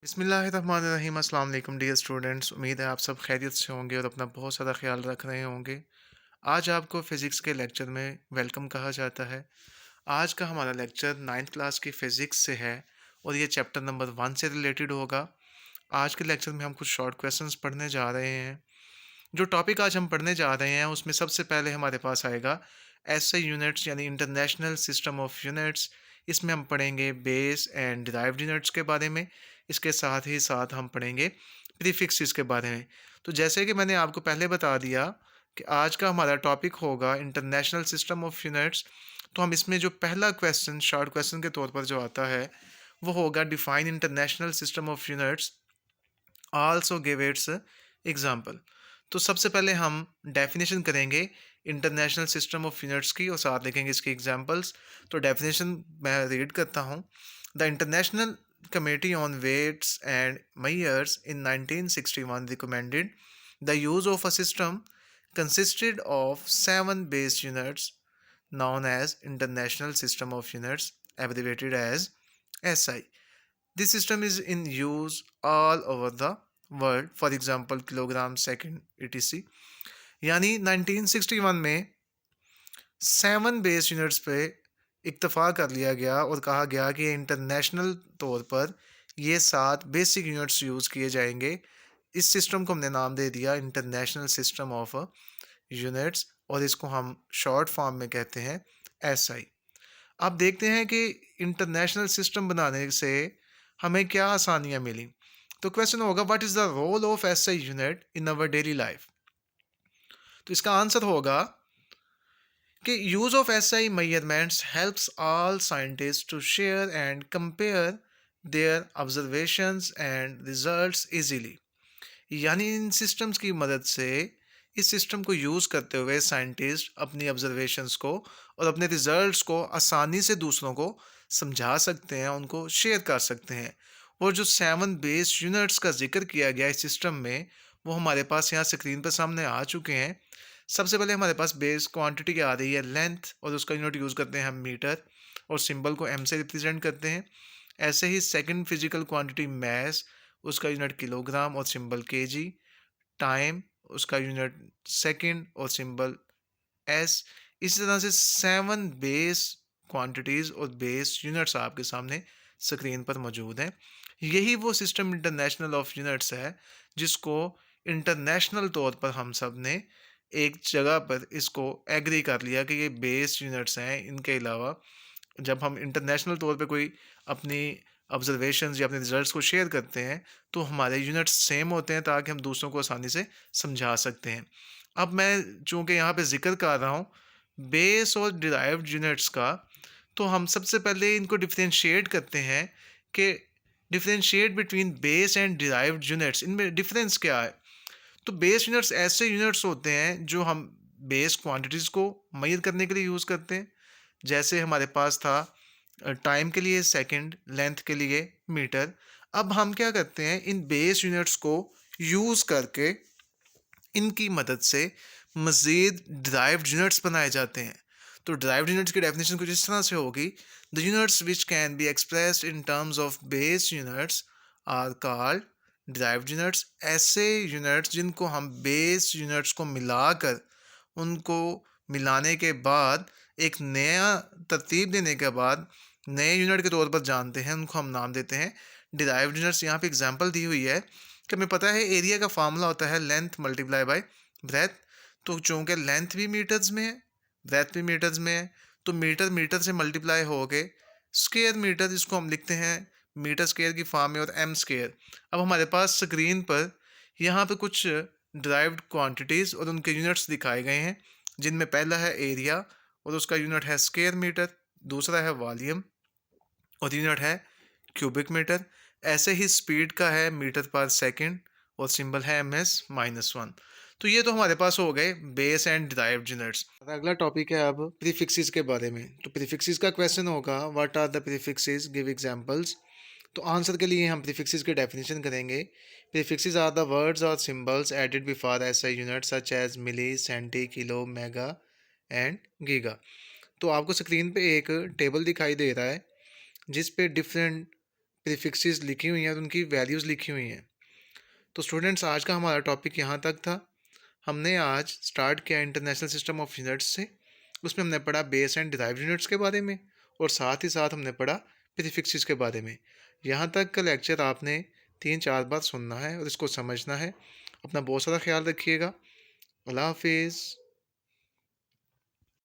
बिस्मिल्लाहिर्रहमानिर्रहीम। अस्सलाम वालेकुम डियर स्टूडेंट्स, उम्मीद है आप सब खैरियत से होंगे और अपना बहुत सारा ख्याल रख रहे होंगे। आज आपको फ़िज़िक्स के लेक्चर में वेलकम कहा जाता है। आज का हमारा लेक्चर 9th क्लास की फ़िज़िक्स से है और ये चैप्टर नंबर 1 से रिलेटेड होगा। आज के लेक्चर में हम कुछ शॉर्ट क्वेश्चंस पढ़ने जा रहे हैं। जो टॉपिक आज हम पढ़ने जा रहे हैं उसमें सबसे पहले हमारे पास आएगा एसआई यूनिट्स यानी इंटरनेशनल सिस्टम ऑफ यूनिट्स। इसमें हम पढ़ेंगे बेस एंड डिराइव्ड यूनिट्स के बारे में। इसके साथ ही साथ हम पढ़ेंगे प्रीफिक्सेस के बारे में। तो जैसे कि मैंने आपको पहले बता दिया कि आज का हमारा टॉपिक होगा इंटरनेशनल सिस्टम ऑफ यूनिट्स। तो हम इसमें जो पहला क्वेश्चन शॉर्ट क्वेश्चन के तौर पर जो आता है वो होगा define international system of units also give its example. तो सबसे पहले हम डेफिनेशन करेंगे इंटरनेशनल सिस्टम ऑफ यूनिट्स की और साथ लिखेंगे इसकी एग्जांपल्स। तो डेफिनेशन मैं रीड करता हूँ। The international committee on weights and measures in 1961 recommended the use of a system consisted of 7 base units known as International System of Units, abbreviated as SI. This system is in use all over the world, for example kilogram second etc। यानी 1961 में 7 base units पे इत्तफाक कर लिया गया और कहा गया कि इंटरनेशनल तौर पर ये 7 बेसिक यूनिट्स यूज़ किए जाएंगे। इस सिस्टम को हमने नाम दे दिया इंटरनेशनल सिस्टम ऑफ यूनिट्स और इसको हम शॉर्ट फॉर्म में कहते हैं एसआई। अब देखते हैं कि इंटरनेशनल सिस्टम बनाने से हमें क्या आसानियाँ मिली। तो क्वेश्चन होगा what is the role of SI unit in our daily life. तो इसका आंसर होगा कि use of SI measurements helps all scientist to share and compare their observations and results easily. यानी इन सिस्टम्स की मदद से इस सिस्टम को यूज़ करते हुए साइंटिस्ट अपनी ऑब्जर्वेशंस को और अपने रिजल्ट्स को आसानी से दूसरों को समझा सकते हैं, उनको शेयर कर सकते हैं। और जो 7 बेस यूनिट्स का जिक्र किया गया इस सिस्टम में वो हमारे पास यहाँ स्क्रीन पर सामने आ चुके हैं। सबसे पहले हमारे पास बेस क्वांटिटी आ रही है लेंथ और उसका यूनिट यूज़ करते हैं हम मीटर और सिंबल को एम से रिप्रेजेंट करते हैं। ऐसे ही सेकंड फिजिकल क्वांटिटी मैस, उसका यूनिट किलोग्राम और सिंबल केजी। टाइम, उसका यूनिट सेकंड और सिंबल एस। इसी तरह से 7 बेस क्वांटिटीज़ और बेस यूनिट्स आपके सामने स्क्रीन पर मौजूद हैं। यही वो सिस्टम इंटरनेशनल ऑफ यूनिट्स है जिसको इंटरनेशनल तौर पर हम सब ने एक जगह पर इसको एग्री कर लिया कि ये बेस यूनिट्स हैं। इनके अलावा जब हम इंटरनेशनल तौर पे कोई अपनी ऑब्जर्वेशंस या अपने रिजल्ट्स को शेयर करते हैं तो हमारे यूनिट्स सेम होते हैं ताकि हम दूसरों को आसानी से समझा सकते हैं। अब मैं चूँकि यहाँ पे जिक्र कर रहा हूँ बेस और डिराइव्ड यूनिट्स का, तो हम सबसे पहले इनको डिफरेंशिएट करते हैं कि differentiate between base and derived units, इनमें डिफरेंस क्या है। तो बेस यूनिट्स ऐसे यूनिट्स होते हैं जो हम बेस क्वांटिटीज़ को मेजर करने के लिए यूज़ करते हैं। जैसे हमारे पास था टाइम के लिए सेकंड, लेंथ के लिए मीटर। अब हम क्या करते हैं इन बेस यूनिट्स को यूज़ करके इनकी मदद से मज़ीद डिराइव्ड यूनिट्स बनाए जाते हैं। तो डिराइव्ड यूनिट्स की डेफिनेशन कुछ इस तरह से होगी। The units which can be expressed in terms of base units are called derived units. ऐसे यूनिट्स जिनको हम बेस यूनिट्स को मिलाकर उनको मिलाने के बाद एक नया तरतीब देने के बाद नए यूनिट के तौर पर जानते हैं, उनको हम नाम देते हैं डिराइव्ड यूनिट्स। यहाँ पे एग्जांपल दी हुई है कि हमें पता है एरिया का फार्मूला होता है लेंथ मल्टीप्लाई बाय ब्रेथ। तो चूँकि लेंथ भी मीटर्स में है, ब्रेथ भी मीटर्स में है, तो मीटर मीटर से मल्टीप्लाई हो गए स्क्वायर मीटर, इसको हम लिखते हैं मीटर स्क्वायर की फॉर्म में और एम स्क्वायर। अब हमारे पास स्क्रीन पर यहाँ पे कुछ डिराइव्ड क्वांटिटीज़ और उनके यूनिट्स दिखाए गए हैं जिनमें पहला है एरिया और उसका यूनिट है स्क्वायर मीटर, दूसरा है वॉल्यूम और यूनिट है क्यूबिक मीटर। ऐसे ही स्पीड का है मीटर पर सेकंड और सिंबल है ms-1। तो ये तो हमारे पास हो गए बेस एंड डिराइव्ड यूनिट्स। अगला टॉपिक है अब प्रीफिक्सेस के बारे में। तो प्रीफिक्सेस का क्वेश्चन होगा what are the prefixes, give examples. तो आंसर के लिए हम प्रीफिक्सेस की डेफिनेशन करेंगे। प्रीफिक्सेस आर द वर्ड्स और symbols added before SI unit such as milli, centi, kilo, mega and giga. तो आपको स्क्रीन पे एक टेबल दिखाई दे रहा है जिस पे डिफरेंट प्रीफिक्सेस लिखी हुई हैं, तो उनकी वैल्यूज़ लिखी हुई हैं। तो स्टूडेंट्स, आज का हमारा टॉपिक यहाँ तक था। हमने आज स्टार्ट किया इंटरनेशनल सिस्टम ऑफ यूनिट्स से। उसमें हमने पढ़ा बेस एंड डिराइव्ड यूनिट्स के बारे में, और साथ ही साथ हमने पढ़ा प्रीफिक्सेस के बारे में। यहाँ तक का लेक्चर आपने 3-4 बार सुनना है और इसको समझना है। अपना बहुत सारा ख्याल रखिएगा। अल्लाह हाफिज़।